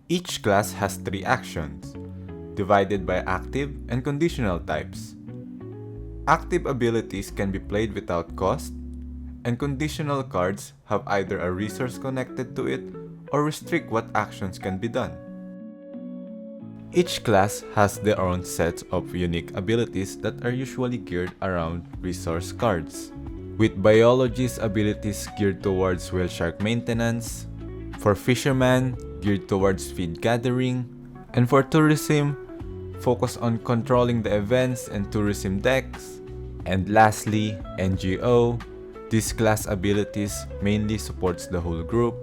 Each class has 3 actions, divided by active and conditional types. Active abilities can be played without cost, and conditional cards have either a resource connected to it or restrict what actions can be done. Each class has their own sets of unique abilities that are usually geared around resource cards, with biology's abilities geared towards whale shark maintenance, for fisherman geared towards feed gathering, and for tourism, focus on controlling the events and tourism decks, and lastly, NGO. This class abilities mainly supports the whole group.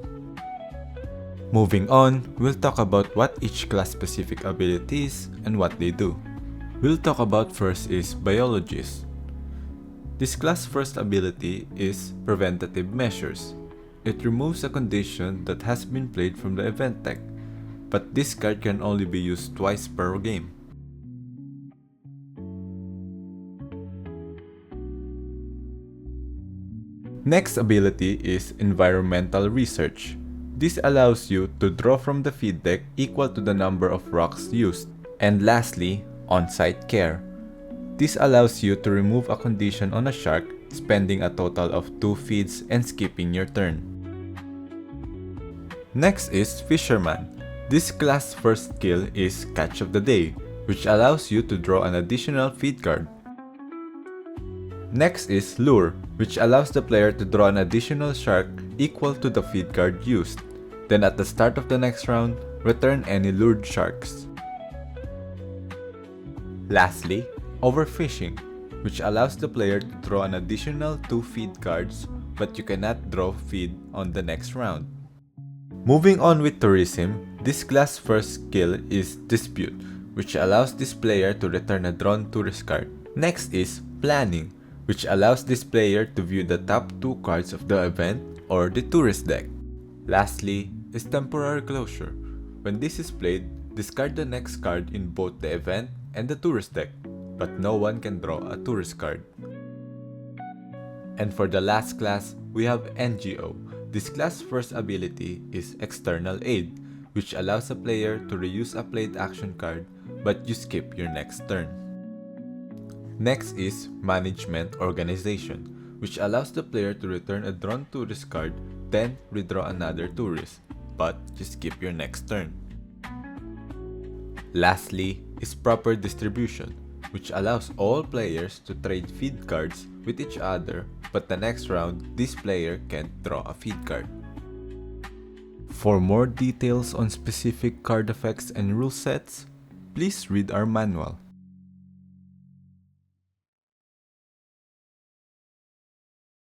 Moving on, we'll talk about what each class specific ability is and what they do. We'll talk about first is Biologist. This class first ability is Preventative Measures. It removes a condition that has been played from the event deck, but this card can only be used twice per game. Next ability is Environmental Research. This allows you to draw from the feed deck equal to the number of rocks used. And lastly, On-Site Care. This allows you to remove a condition on a shark, spending a total of 2 feeds and skipping your turn. Next is Fisherman. This class first skill is Catch of the Day, which allows you to draw an additional feed card. Next is Lure, which allows the player to draw an additional shark equal to the feed card used. Then at the start of the next round, return any lured sharks. Lastly, Overfishing, which allows the player to draw an additional 2 feed cards, but you cannot draw feed on the next round. Moving on with Tourism, this class first skill is Dispute, which allows this player to return a drawn tourist card. Next is Planning, which allows this player to view the top 2 cards of the event or the tourist deck. Lastly is Temporary Closure. When this is played, discard the next card in both the event and the tourist deck, but no one can draw a tourist card. And for the last class, we have NGO. This class first ability is External Aid, which allows a player to reuse a played action card, but you skip your next turn. Next is Management Organization, which allows the player to return a drawn tourist card, then redraw another tourist, but you skip your next turn. Lastly is Proper Distribution, which allows all players to trade feed cards with each other, but the next round, this player can't draw a feed card. For more details on specific card effects and rule sets, please read our manual.